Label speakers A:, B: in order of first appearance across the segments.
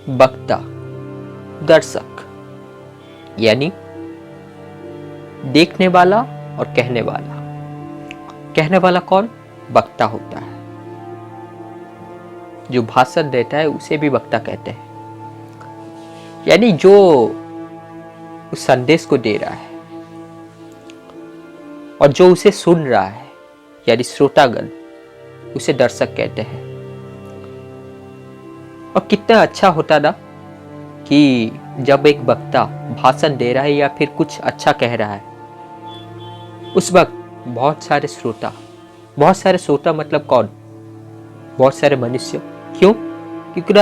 A: वक्ता, दर्शक, यानी देखने वाला और कहने वाला। कहने वाला कौन? वक्ता होता है। जो भाषण देता है उसे भी वक्ता कहते हैं, यानी जो उस संदेश को दे रहा है और जो उसे सुन रहा है, यानी श्रोतागण, उसे दर्शक कहते हैं। और कितना अच्छा होता ना कि जब एक वक्ता भाषण दे रहा है या फिर कुछ अच्छा कह रहा है, उस वक्त बहुत सारे श्रोता मतलब कौन? बहुत सारे मनुष्य। क्यों? क्योंकि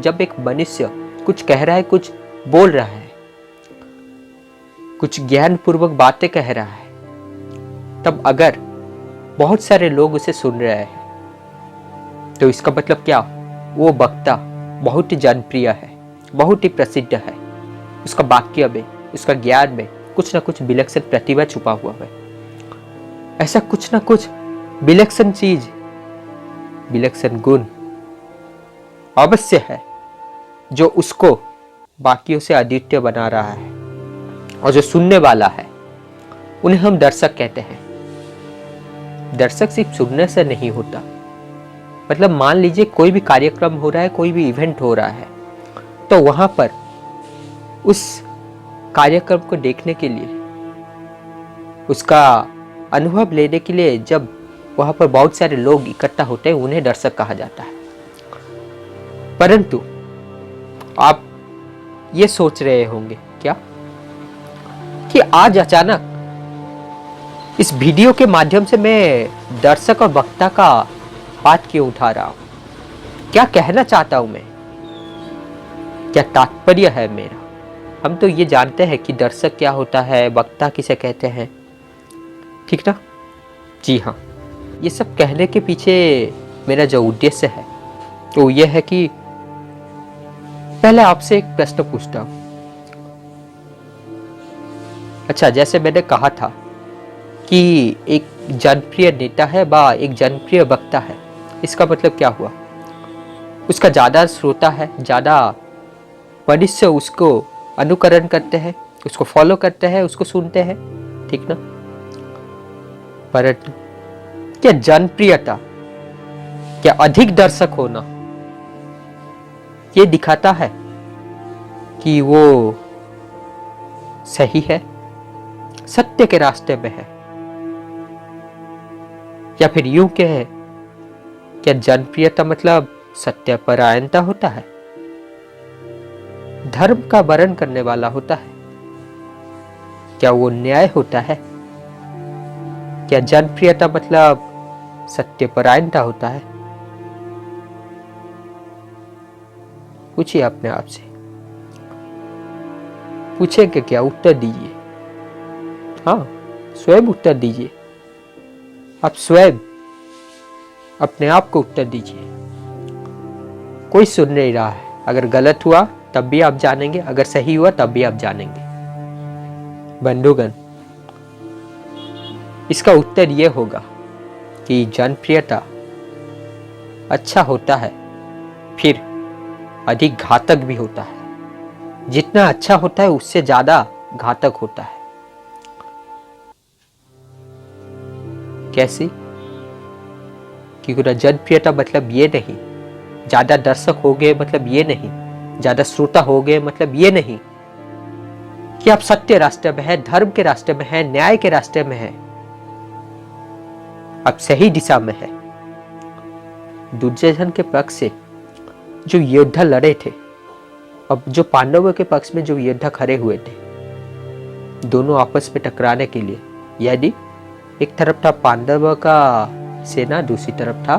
A: जब एक मनुष्य कुछ कह रहा है, कुछ बोल रहा है, कुछ ज्ञान पूर्वक बातें कह रहा है, तब अगर बहुत सारे लोग उसे सुन रहे हैं तो इसका मतलब क्या? वो वक्ता बहुत ही जनप्रिय है, बहुत ही प्रसिद्ध है। उसका वाक्य में, उसका ज्ञान में कुछ ना कुछ विलक्षण प्रतिभा छुपा हुआ है। ऐसा कुछ ना कुछ विलक्षण चीज, विलक्षण गुण अवश्य है जो उसको बाकियों से अद्वितीय बना रहा है। और जो सुनने वाला है उन्हें हम दर्शक कहते हैं। दर्शक सिर्फ सुनने से नहीं होता। मतलब मान लीजिए कोई भी कार्यक्रम हो रहा है, कोई भी इवेंट हो रहा है, तो वहां पर उस कार्यक्रम को देखने के लिए, उसका अनुभव लेने के लिए जब वहां पर बहुत सारे लोग इकट्ठा होते हैं, उन्हें दर्शक कहा जाता है। परंतु आप ये सोच रहे होंगे क्या कि आज अचानक इस वीडियो के माध्यम से मैं दर्शक और वक्ता का बात क्यों उठा रहा हूं? क्या कहना चाहता हूं मैं? क्या तात्पर्य है मेरा? हम तो ये जानते हैं कि दर्शक क्या होता है, वक्ता किसे कहते हैं, ठीक ना? जी हाँ, ये सब कहने के पीछे मेरा जो उद्देश्य है तो ये है कि पहले आपसे एक प्रश्न पूछता हूं। अच्छा, जैसे मैंने कहा था कि एक जनप्रिय नेता है व एक जनप्रिय वक्ता है, इसका मतलब क्या हुआ? उसका ज्यादा श्रोता है, ज्यादा मनुष्य उसको अनुकरण करते हैं, उसको फॉलो करते हैं, उसको सुनते हैं, ठीक ना? परंतु क्या जनप्रियता, क्या अधिक दर्शक होना ये दिखाता है कि वो सही है, सत्य के रास्ते में है? या फिर यूं कहे, क्या जनप्रियता मतलब सत्यपरायणता होता है, धर्म का वर्ण करने वाला होता है? क्या वो न्याय होता है? क्या जनप्रियता मतलब सत्यपरायणता होता है? पूछिए अपने आप से, पूछेंगे क्या? उत्तर दीजिए। हाँ, स्वयं उत्तर दीजिए। आप स्वयं अपने आप को उत्तर दीजिए। कोई सुन नहीं रहा है। अगर गलत हुआ तब भी आप जानेंगे, अगर सही हुआ तब भी आप जानेंगे। बंधुगण, इसका उत्तर यह होगा कि जनप्रियता अच्छा होता है, फिर अधिक घातक भी होता है। जितना अच्छा होता है उससे ज्यादा घातक होता है। कैसे? क्योंकि जनप्रियता मतलब ये नहीं, ज्यादा दर्शक हो गए मतलब ये नहीं, ज्यादा श्रोता हो गए मतलब ये नहीं कि आप सत्य रास्ते में है, धर्म के रास्ते में है, न्याय के रास्ते में है, आप सही दिशा में है। दुर्योधन के पक्ष से जो योद्धा लड़े थे, अब जो पांडवों के पक्ष में जो योद्धा खड़े हुए थे, दोनों आपस में टकराने के लिए, यानी एक तरफ था पांडवों का सेना, दूसरी तरफ था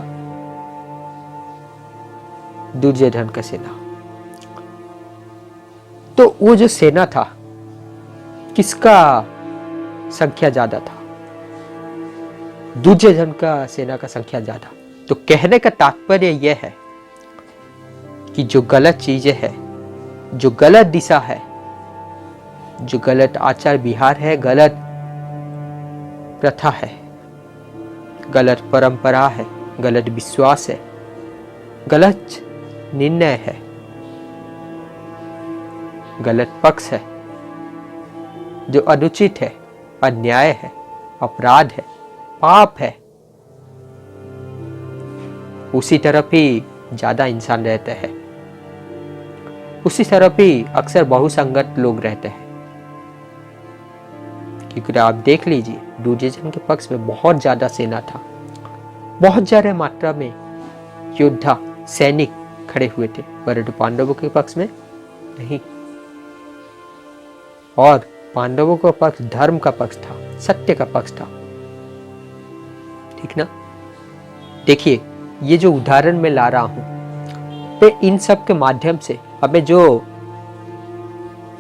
A: दुर्योधन का सेना। तो वो जो सेना था, किसका संख्या ज्यादा था? दुर्योधन का सेना का संख्या ज्यादा। तो कहने का तात्पर्य यह है कि जो गलत चीजें है, जो गलत दिशा है, जो गलत आचार विहार है, गलत प्रथा है, गलत परंपरा है, गलत विश्वास है, गलत निर्णय है, गलत पक्ष है, जो अनुचित है, अन्याय है, अपराध है, पाप है, उसी तरफ ही ज्यादा इंसान रहते हैं, उसी तरफ ही अक्सर बहुसंगत लोग रहते हैं। क्योंकि आप देख लीजिए, दुर्योधन के पक्ष में बहुत ज्यादा सेना था, बहुत ज्यादा मात्रा में योद्धा सैनिक खड़े हुए थे, परंतु पांडवों के पक्ष में नहीं। और पांडवों का पक्ष धर्म का पक्ष था, सत्य का पक्ष था। ठीक ना? देखिए, ये जो उदाहरण मैं ला रहा हूं, पे इन सब के माध्यम से हमें जो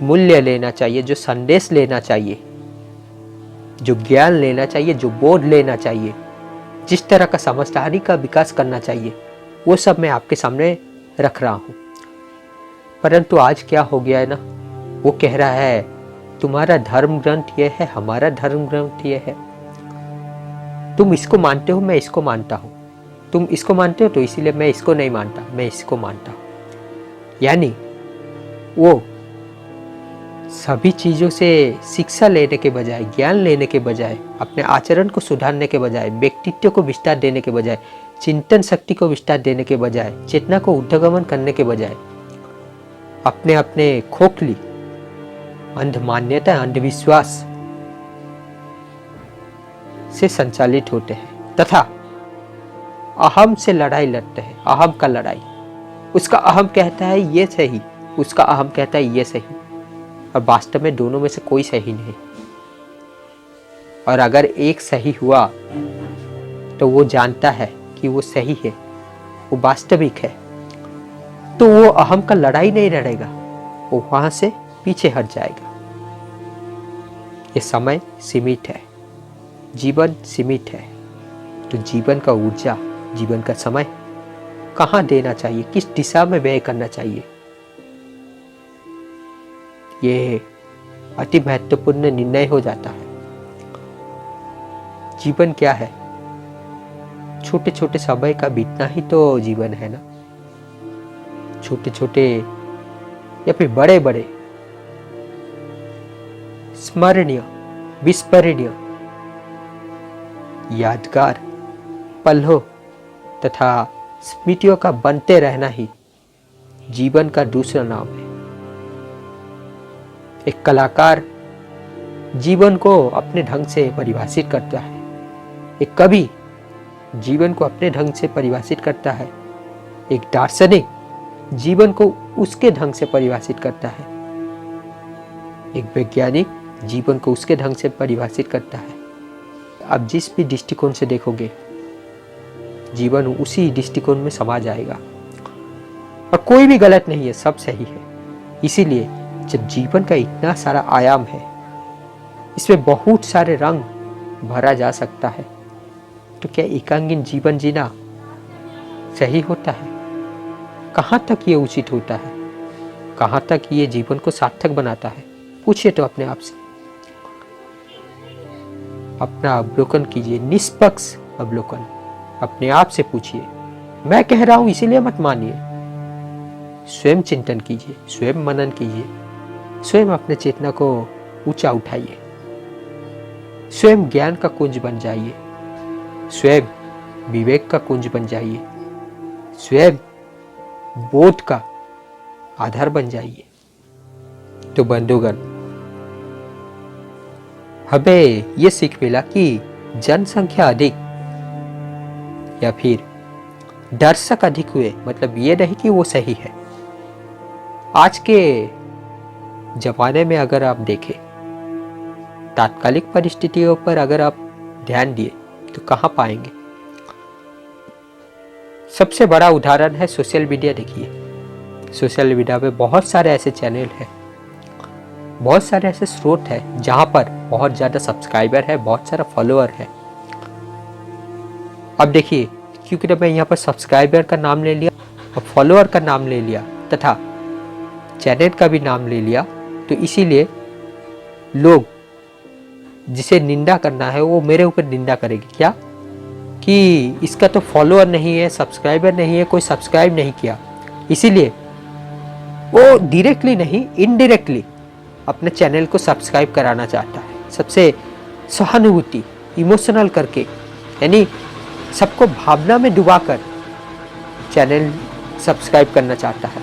A: मूल्य लेना चाहिए, जो संदेश लेना चाहिए, जो ज्ञान लेना चाहिए, जो बोध लेना चाहिए, जिस तरह का समझदारी का विकास करना चाहिए, वो सब मैं आपके सामने रख रहा हूं। परंतु आज क्या हो गया है ना, वो कह रहा है तुम्हारा धर्म ग्रंथ ये है, हमारा धर्म ग्रंथ ये है, तुम इसको मानते हो, मैं इसको मानता हूं, तुम इसको मानते हो तो इसीलिए मैं इसको नहीं मानता, मैं इसको मानता हूं। यानी वो सभी चीजों से शिक्षा लेने के बजाय, ज्ञान लेने के बजाय, अपने आचरण को सुधारने के बजाय, व्यक्तित्व को विस्तार देने के बजाय, चिंतन शक्ति को विस्तार देने के बजाय, चेतना को ऊर्ध्वगमन करने के बजाय अपने अपने खोखली अंध मान्यता, अंधविश्वास से संचालित होते हैं तथा अहम से लड़ाई लड़ते हैं। अहम का लड़ाई, उसका अहम कहता है ये सही, उसका अहम कहता है ये सही, और वास्तव में दोनों में से कोई सही नहीं। और अगर एक सही हुआ तो वो जानता है कि वो सही है, वो वास्तविक है, तो वो अहम का लड़ाई नहीं लड़ेगा, वो वहां से पीछे हट जाएगा। ये समय सीमित है, जीवन सीमित है, तो जीवन का ऊर्जा, जीवन का समय कहाँ देना चाहिए, किस दिशा में व्यय करना चाहिए, ये अति महत्वपूर्ण निर्णय हो जाता है। जीवन क्या है? छोटे छोटे समय का बीतना ही तो जीवन है ना। छोटे छोटे या फिर बड़े बड़े स्मरणीय, विस्मरणीय, यादगार पलों तथा स्मृतियों का बनते रहना ही जीवन का दूसरा नाम है। एक कलाकार जीवन को अपने ढंग से परिभाषित करता है, एक कवि जीवन को अपने ढंग से परिभाषित करता है, एक दार्शनिक जीवन को उसके ढंग से परिभाषित करता है, एक वैज्ञानिक जीवन को उसके ढंग से परिभाषित करता है। आप जिस भी दृष्टिकोण से देखोगे, जीवन उसी दृष्टिकोण में समा जाएगा और कोई भी गलत नहीं है, सब सही है। इसीलिए जब जीवन का इतना सारा आयाम है, इसमें बहुत सारे रंग भरा जा सकता है, तो क्या एकांगीन जीवन जीना सही होता है? कहाँ तक ये उचित होता है? कहाँ तक ये जीवन को सार्थक बनाता है? पूछिए तो अपने आप से, अपना अवलोकन कीजिए, निष्पक्ष अवलोकन अपने आप से पूछिए। मैं कह रहा हूं इसीलिए मत मानिए, स्वयं चिंतन कीजिए, स्वयं मनन कीजिए, स्वयं अपने चेतना को ऊंचा उठाइए, स्वयं ज्ञान का कुंज बन जाइए, स्वयं विवेक का कुंज बन जाइए, स्वयं बोध का आधार बन जाइए। तो बंधुगण, हमें ये सीख मिला कि जनसंख्या अधिक या फिर दर्शक अधिक हुए मतलब ये नहीं कि वो सही है। आज के जमाने में अगर आप देखें, तात्कालिक परिस्थितियों पर अगर आप ध्यान दिए तो कहाँ पाएंगे? सबसे बड़ा उदाहरण है सोशल मीडिया। देखिए, सोशल मीडिया पे बहुत सारे ऐसे चैनल हैं, बहुत सारे ऐसे स्रोत हैं जहां पर बहुत ज़्यादा सब्सक्राइबर है, बहुत सारा फॉलोअर है। अब देखिए, क्योंकि मैं यहाँ पर सब्सक्राइबर का नाम ले लिया और फॉलोअर का नाम ले लिया तथा चैनल का भी नाम ले लिया, तो इसीलिए लोग जिसे निंदा करना है वो मेरे ऊपर निंदा करेगी। क्या कि इसका तो फॉलोअर नहीं है, सब्सक्राइबर नहीं है, कोई सब्सक्राइब नहीं किया, इसीलिए वो डायरेक्टली नहीं, इनडायरेक्टली अपने चैनल को सब्सक्राइब कराना चाहता है, सबसे सहानुभूति इमोशनल करके, यानी सबको भावना में डुबाकर चैनल सब्सक्राइब करना चाहता है,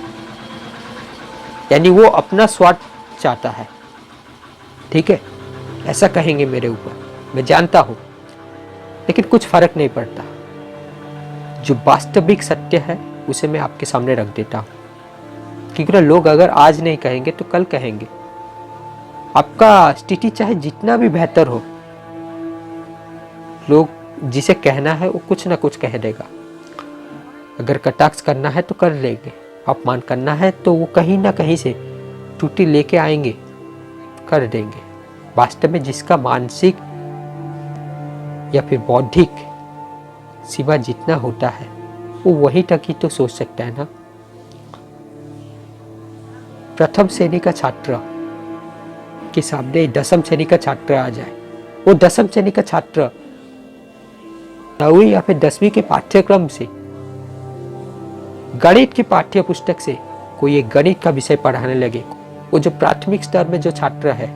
A: यानी वो अपना स्वार्थ चाहता है। ठीक है, ऐसा कहेंगे मेरे ऊपर, मैं जानता हूं, लेकिन कुछ फर्क नहीं पड़ता। जो वास्तविक सत्य है उसे मैं आपके सामने रख देता हूं, क्योंकि लोग अगर आज नहीं कहेंगे तो कल कहेंगे। आपका स्थिति चाहे जितना भी बेहतर हो, लोग जिसे कहना है वो कुछ ना कुछ कह देगा। अगर कटाक्ष करना है तो कर लेंगे, अपमान करना है तो वो कहीं ना कहीं से त्रुटि लेके आएंगे, कर देंगे। वास्तव में जिसका मानसिक या फिर बौद्धिक सीमा जितना होता है वो वहीं तक ही तो सोच सकता है ना। प्रथम श्रेणी का छात्र के सामने दसम श्रेणी का छात्र आ जाए, वो दसम श्रेणी का छात्र 9वीं या फिर 10वीं के पाठ्यक्रम से, गणित की पाठ्य पुस्तक से कोई एक गणित का विषय पढ़ाने लगे, वो जो प्राथमिक स्तर में जो छात्र है,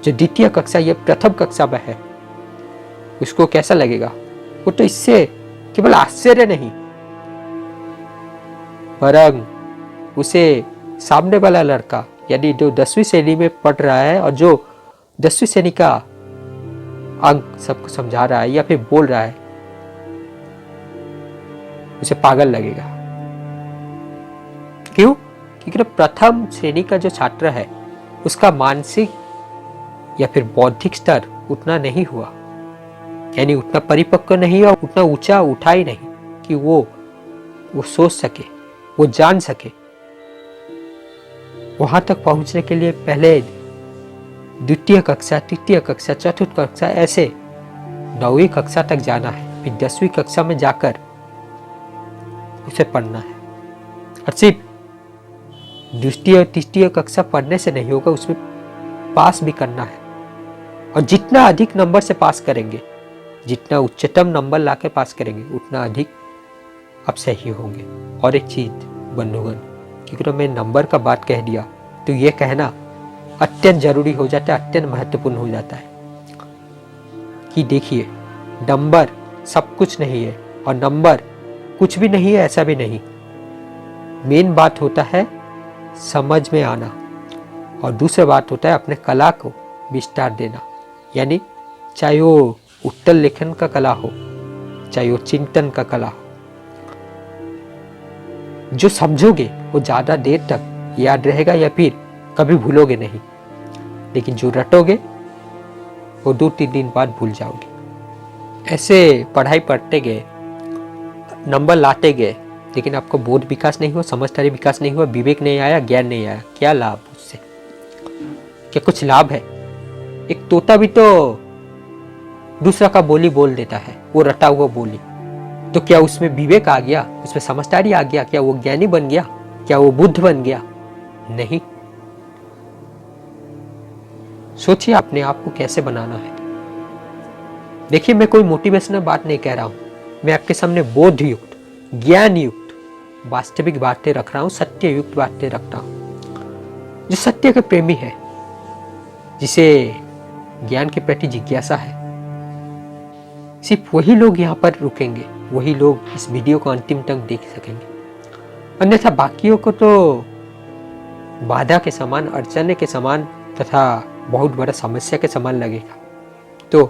A: जो द्वितीय कक्षा या प्रथम कक्षा में है, उसको कैसा लगेगा? वो तो इससे केवल आश्चर्य नहीं, वरन उसे सामने वाला लड़का, यानी जो 10वीं श्रेणी में पढ़ रहा है और जो 10वीं श्रेणी का अंक सबको समझा रहा है या फिर बोल रहा है, उसे पागल लगेगा। क्यों? क्योंकि प्रथम श्रेणी का जो छात्र है उसका मानसिक या फिर बौद्धिक स्तर उतना नहीं हुआ, यानी उतना परिपक्व नहीं हुआ, उतना ऊंचा उठा ही नहीं कि वो सोच सके, वो जान सके। वहां तक पहुंचने के लिए पहले द्वितीय कक्षा, तृतीय कक्षा, चतुर्थ कक्षा, ऐसे 9वीं कक्षा तक जाना है, फिर 10वीं कक्षा में जाकर उसे पढ़ना है। और सिर्फ द्वितीय तृतीय कक्षा पढ़ने से नहीं होगा, उसमें पास भी करना है। और जितना अधिक नंबर से पास करेंगे, जितना उच्चतम नंबर लाके पास करेंगे, उतना अधिक आप सही होंगे। और एक चीज बंधुगण, क्योंकि मैं नंबर का बात कह दिया तो ये कहना अत्यंत जरूरी हो जाता है, अत्यंत महत्वपूर्ण हो जाता है कि देखिए, नंबर सब कुछ नहीं है और नंबर कुछ भी नहीं है, ऐसा भी नहीं। मेन बात होता है समझ में आना, और दूसरा बात होता है अपने कला को विस्तार देना, यानी चाहे वो उत्तर लेखन का कला हो, चाहे वो चिंतन का कला हो। जो समझोगे वो ज्यादा देर तक याद रहेगा या फिर कभी भूलोगे नहीं, लेकिन जो रटोगे वो 2-3 दिन बाद भूल जाओगे। ऐसे पढ़ाई पढ़ते गए, नंबर लाते गए, लेकिन आपको बोध विकास नहीं हुआ, समझदारी विकास नहीं हुआ, विवेक नहीं आया, ज्ञान नहीं आया। क्या लाभ उससे? क्या कुछ लाभ है? एक तोता भी तो दूसरा का बोली बोल देता है, वो रटा हुआ बोली, तो क्या उसमें विवेक आ गया? उसमें समझदारी आ गया? क्या वो ज्ञानी बन गया? क्या वो बुद्ध बन गया? नहीं। सोचिए अपने आप को कैसे बनाना है। देखिए, मैं कोई मोटिवेशनल बात नहीं कह रहा हूं, मैं आपके सामने बोध युक्त, ज्ञान युक्त, वास्तविक बातें रख रहा हूं, सत्य युक्त बातें रख रहा हूं। जो सत्य के प्रेमी है, जिसे ज्ञान के प्रति जिज्ञासा है, सिर्फ वही लोग यहाँ पर रुकेंगे, वही लोग इस वीडियो को अंतिम तक देख सकेंगे। अन्यथा बाकियों को तो बाधा के समान, अड़चने के समान तथा बहुत बड़ा समस्या के समान लगेगा। तो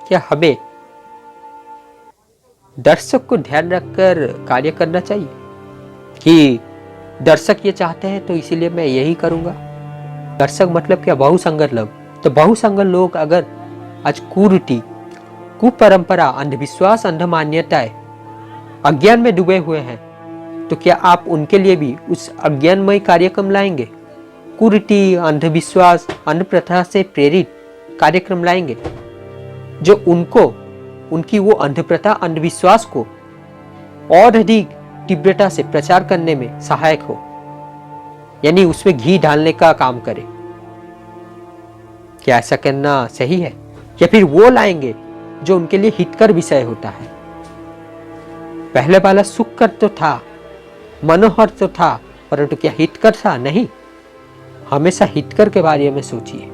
A: क्या हमें दर्शक को ध्यान रखकर कार्य करना चाहिए कि दर्शक ये चाहते हैं तो इसीलिए मैं यही करूंगा? दर्शक मतलब क्या? बहुसंगत लोग। तो बहुसंगत लोग अगर आज कुरीति, कुपरंपरा, अंधविश्वास, अंध मान्यताएं, अज्ञान में डूबे हुए हैं, तो क्या आप उनके लिए भी उस अज्ञानमय कार्यक्रम लाएंगे? कुरीति, अंधविश्वास, अंध प्रथा से प्रेरित कार्यक्रम लाएंगे जो उनको, उनकी वो अंध प्रथा, अंधविश्वास को और अधिक तीव्रता से प्रचार करने में सहायक हो, यानी उसमें घी डालने का काम करे? क्या ऐसा करना सही है? या फिर वो लाएंगे जो उनके लिए हितकर विषय होता है? पहले वाला सुखकर तो था, मनोहर तो था, परंतु क्या हितकर था? नहीं। हमेशा हितकर के बारे में सोचिए।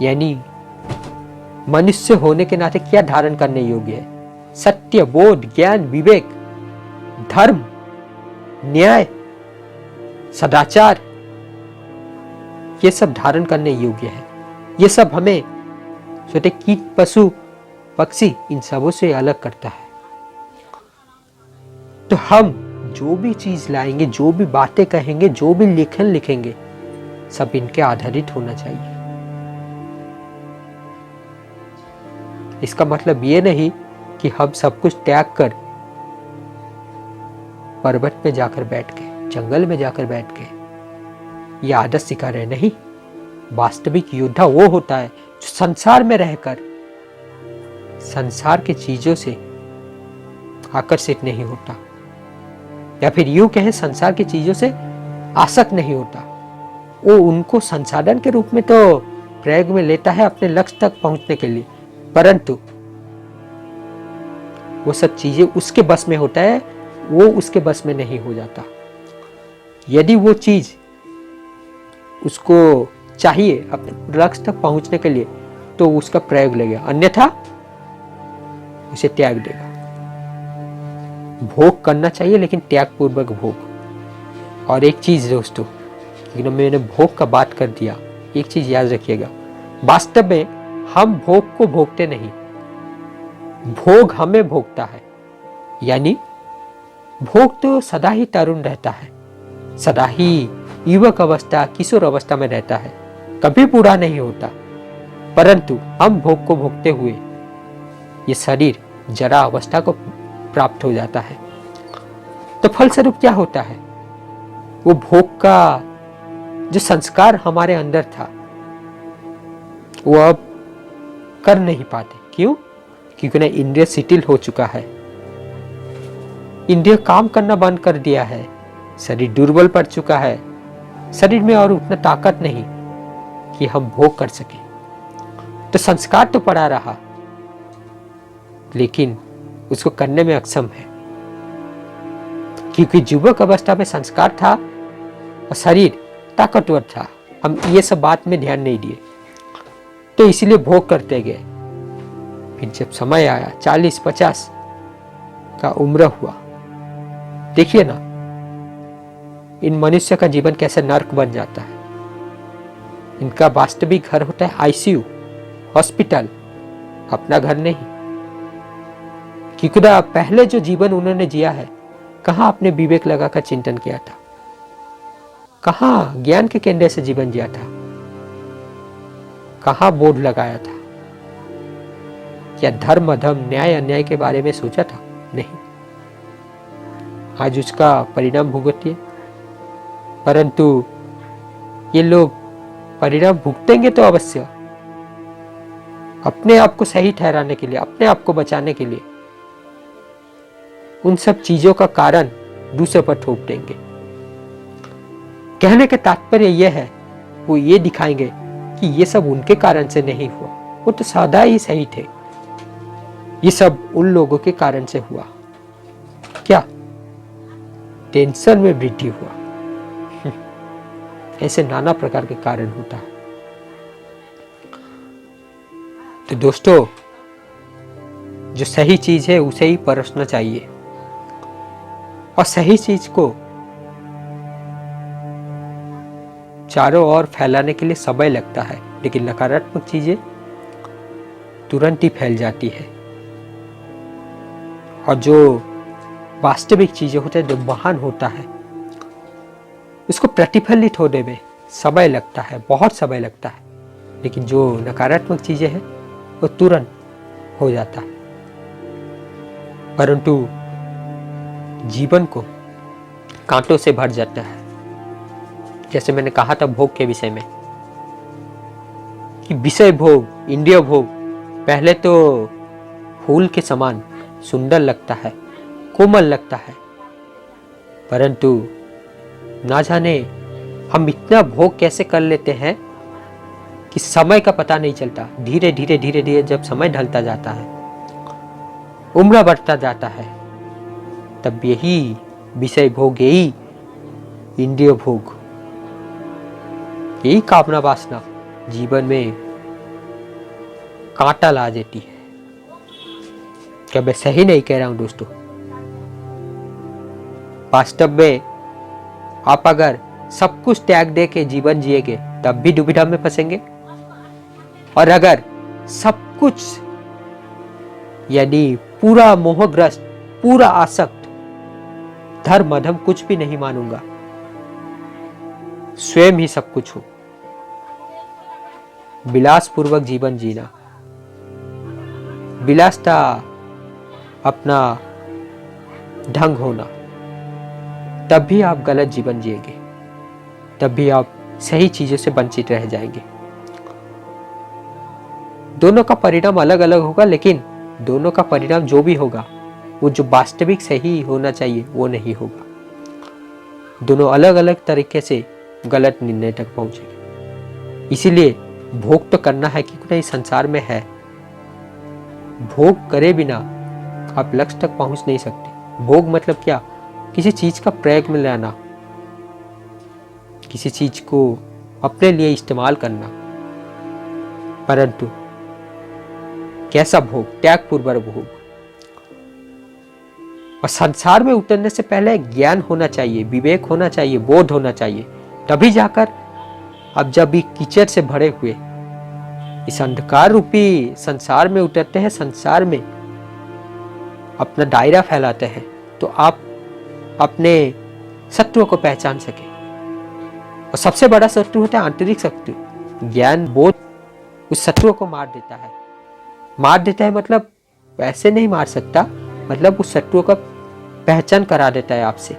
A: यानी मनुष्य होने के नाते क्या धारण करने योग्य है? सत्य, बोध, ज्ञान, विवेक, धर्म, न्याय, सदाचार, ये सब धारण करने योग्य है। ये सब हमें छोटे कीट, पशु, पक्षी, इन सबों से अलग करता है। तो हम जो भी चीज लाएंगे, जो भी बातें कहेंगे, जो भी लेखन लिखेंगे, सब इनके आधारित होना चाहिए। इसका मतलब ये नहीं कि हम सब कुछ त्याग कर पर्वत में जाकर बैठ गए, जंगल में जाकर बैठ गए, ये आदत सिखा रहे। नहीं, वास्तविक योद्धा वो होता है जो संसार में रहकर संसार की चीजों से आकर्षित नहीं होता, या फिर यूं कहें संसार की चीजों से आसक्त नहीं होता। वो उनको संसाधन के रूप में तो प्रयोग में लेता है अपने लक्ष्य तक पहुंचने के लिए, परंतु वो सब चीजें उसके बस में होता है, वो उसके बस में नहीं हो जाता। यदि वो चीज उसको चाहिए अपने लक्ष्य तक पहुंचने के लिए तो उसका प्रयोग लेगा, अन्यथा उसे त्याग देगा। भोग करना चाहिए लेकिन त्याग पूर्वक भोग। और एक चीज दोस्तों, मैंने भोग का बात कर दिया, एक चीज याद रखिएगा, वास्तव में हम भोग को भोगते नहीं, भोग हमें भोगता है। यानी भोग तो सदा ही तरुण रहता है, सदा ही युवक अवस्था, किशोर अवस्था में रहता है, कभी बूढ़ा नहीं होता, परंतु हम भोग को भोगते हुए ये शरीर जरा अवस्था को प्राप्त हो जाता है। तो फलस्वरूप क्या होता है? वो भोग का जो संस्कार हमारे अंदर था वो अब कर नहीं पाते। क्यों? क्योंकि ना इंद्रिय शिथिल हो चुका है, इंद्रिय काम करना बंद कर दिया है, शरीर दुर्बल पड़ चुका है, शरीर में और उतना ताकत नहीं कि हम भोग कर सके। तो संस्कार तो पड़ा रहा लेकिन उसको करने में अक्षम है, क्योंकि युवक अवस्था में संस्कार था और शरीर ताकतवर था। हम ये सब बात में ध्यान नहीं दिए, तो इसलिए भोग करते गए। फिर जब समय आया 40-50 का उम्र हुआ, देखिए ना इन मनुष्य का जीवन कैसे नर्क बन जाता है। इनका वास्तविक घर होता है आईसीयू, हॉस्पिटल, अपना घर नहीं। क्योंकि पहले जो जीवन उन्होंने जिया है, कहां अपने विवेक लगाकर चिंतन किया था, कहां ज्ञान के केंद्र से जीवन जिया था, कहां बोर्ड लगाया था, क्या धर्म अधर्म, न्याय अन्याय के बारे में सोचा था? नहीं। आज उसका परिणाम भुगतिए। परंतु ये लोग परिणाम भुगतेंगे तो अवश्य, अपने आप को सही ठहराने के लिए, अपने आप को बचाने के लिए उन सब चीजों का कारण दूसरे पर थोप देंगे। कहने का तात्पर्य यह है, वो ये दिखाएंगे कि ये सब उनके कारण से नहीं हुआ, वो तो सदा ही सही थे, ये सब उन लोगों के कारण से हुआ। क्या? टेंशन में वृद्धि हुआ। ऐसे नाना प्रकार के कारण होता है। तो दोस्तों, जो सही चीज है उसे ही परखना चाहिए, और सही चीज को चारों ओर फैलाने के लिए समय लगता है, लेकिन नकारात्मक चीजें तुरंत ही फैल जाती है। और जो वास्तविक चीजें होते हैं, जो महान होता है, उसको प्रतिफलित होने में समय लगता है, बहुत समय लगता है। लेकिन जो नकारात्मक चीजें हैं वो तुरंत हो जाता है। परंतु जीवन को कांटों से भर जाता है। जैसे मैंने कहा था भोग के विषय में, कि विषय भोग, इंद्रिय भोग पहले तो फूल के समान सुंदर लगता है, कोमल लगता है, परंतु ना जाने हम इतना भोग कैसे कर लेते हैं कि समय का पता नहीं चलता। धीरे धीरे धीरे धीरे जब समय ढलता जाता है, उम्र बढ़ता जाता है, तब यही विषय भोग, यही इंद्रिय भोग, यही कामना वासना जीवन में कांटा ला देती है। क्या मैं सही नहीं कह रहा हूं दोस्तों? वास्तव में आप अगर सब कुछ त्याग दे के जीवन जिएंगे तब भी दुविधा में फंसेंगे, और अगर सब कुछ यानी पूरा मोहग्रस्त, पूरा आसक्त, धर्म अधर्म कुछ भी नहीं मानूंगा, स्वयं ही सब कुछ हो, विलासपूर्वक जीवन जीना, विलासता अपना ढंग होना, तब भी आप गलत जीवन जिएंगे, तब भी आप सही चीजों से वंचित रह जाएंगे। दोनों का परिणाम अलग अलग होगा, लेकिन दोनों का परिणाम जो भी होगा वो जो वास्तविक सही होना चाहिए वो नहीं होगा। दोनों अलग अलग तरीके से गलत निर्णय तक पहुंचेंगे। इसीलिए भोग तो करना है क्योंकि नहीं संसार में है। भोग करे बिना आप लक्ष्य तक पहुंच नहीं सकते। भोग मतलब क्या? किसी चीज का प्रयोग में लाना, किसी चीज को अपने लिए इस्तेमाल करना, परंतु कैसा भोग? त्यागपूर्वक भोग। और संसार में उतरने से पहले ज्ञान होना चाहिए, विवेक होना चाहिए, बोध होना चाहिए, तभी जाकर अब जब भी कीचड़ से भरे हुए इस अंधकार रूपी संसार में उतरते हैं, संसार में अपना दायरा फैलाते हैं, तो आप अपने शत्रुओं को पहचान सके। और सबसे बड़ा शत्रु होता है आंतरिक शत्रु। ज्ञान बोध उस शत्रुओं को मार देता है। मार देता है मतलब ऐसे नहीं मार सकता, मतलब उस शत्रुओं का पहचान करा देता है आपसे।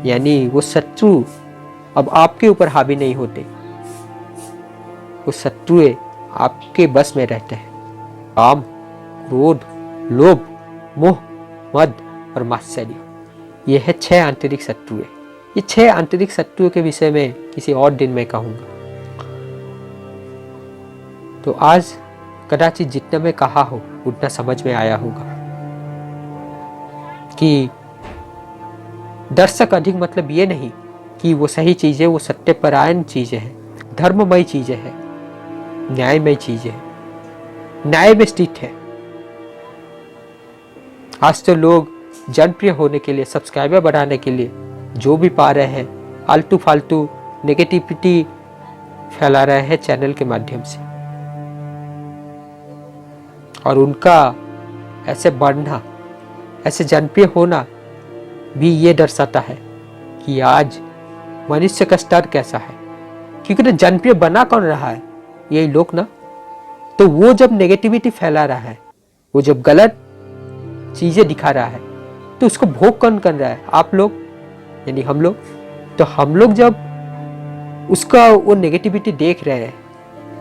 A: यानी वो शत्रु अब आपके ऊपर हावी नहीं होते, वो शत्रुएं आपके बस में रहते हैं। काम, क्रोध, लोभ, मोह, मद और मात्सर्य, ये है 6 आंतरिक शत्रुएं। ये 6 आंतरिक शत्रुओं के विषय में किसी और दिन में कहूंगा। तो आज कदाचित जितना मैं कहा हो उतना समझ में आया होगा कि दर्शक अधिक मतलब ये नहीं कि वो सही चीजें, वो सत्यपरायण चीजें हैं, धर्ममय चीजें हैं, न्यायमय चीजें हैं, न्याय में स्थित है। आज तो लोग जनप्रिय होने के लिए, सब्सक्राइबर बढ़ाने के लिए जो भी पा रहे हैं, आलतू फालतू नेगेटिविटी फैला रहे हैं चैनल के माध्यम से, और उनका ऐसे बढ़ना, ऐसे जनप्रिय होना भी ये दर्शाता है कि आज मनुष्य का स्तर कैसा है। क्योंकि ना जनप्रिय बना कौन रहा है? यही लोग ना। तो वो जब नेगेटिविटी फैला रहा है, वो जब गलत चीजें दिखा रहा है, तो उसको भोग कौन कर रहा है? आप लोग, यानी हम लोग। तो हम लोग जब उसका वो नेगेटिविटी देख रहे हैं,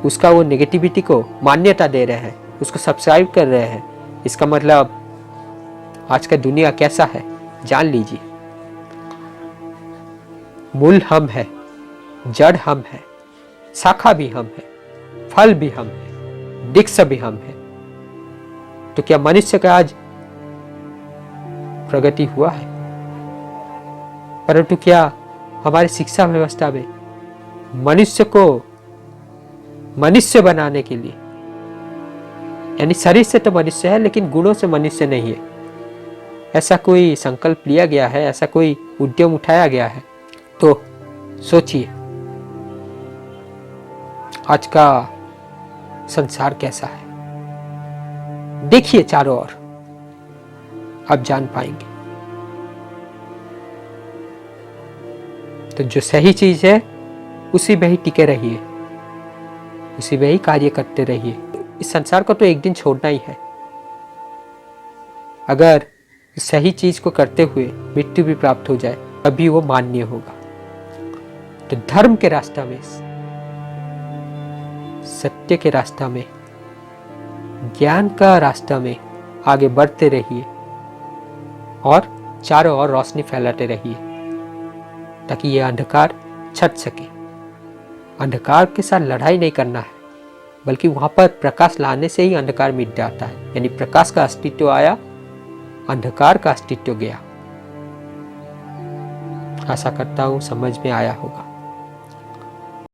A: उसका वो नेगेटिविटी को मान्यता दे रहे हैं, उसको सब्सक्राइब कर रहे हैं, इसका मतलब आज का दुनिया कैसा है जान लीजिए। मूल हम है, जड़ हम है, शाखा भी हम है, फल भी हम है, वृक्ष भी हम है। तो क्या मनुष्य का आज प्रगति हुआ है? परंतु क्या हमारी शिक्षा व्यवस्था में मनुष्य को मनुष्य बनाने के लिए, यानी शरीर से तो मनुष्य है लेकिन गुणों से मनुष्य नहीं है, ऐसा कोई संकल्प लिया गया है, ऐसा कोई उद्यम उठाया गया है? तो सोचिए आज का संसार कैसा है। देखिए चारों ओर, आप जान पाएंगे। तो जो सही चीज है उसी में ही टिके रहिए, उसी में ही कार्य करते रहिए। इस संसार को तो एक दिन छोड़ना ही है। अगर सही चीज को करते हुए मृत्यु भी प्राप्त हो जाए तभी वो मान्य होगा। तो धर्म के रास्ता में, सत्य के रास्ता में, ज्ञान का रास्ता में आगे बढ़ते रहिए और चारों ओर रोशनी फैलाते रहिए ताकि ये अंधकार छट सके। अंधकार के साथ लड़ाई नहीं करना है, बल्कि वहां पर प्रकाश लाने से ही अंधकार मिट जाता है। यानी प्रकाश का अस्तित्व आया अंधकार का अस्तित्व गया। आशा करता हूं समझ में आया होगा।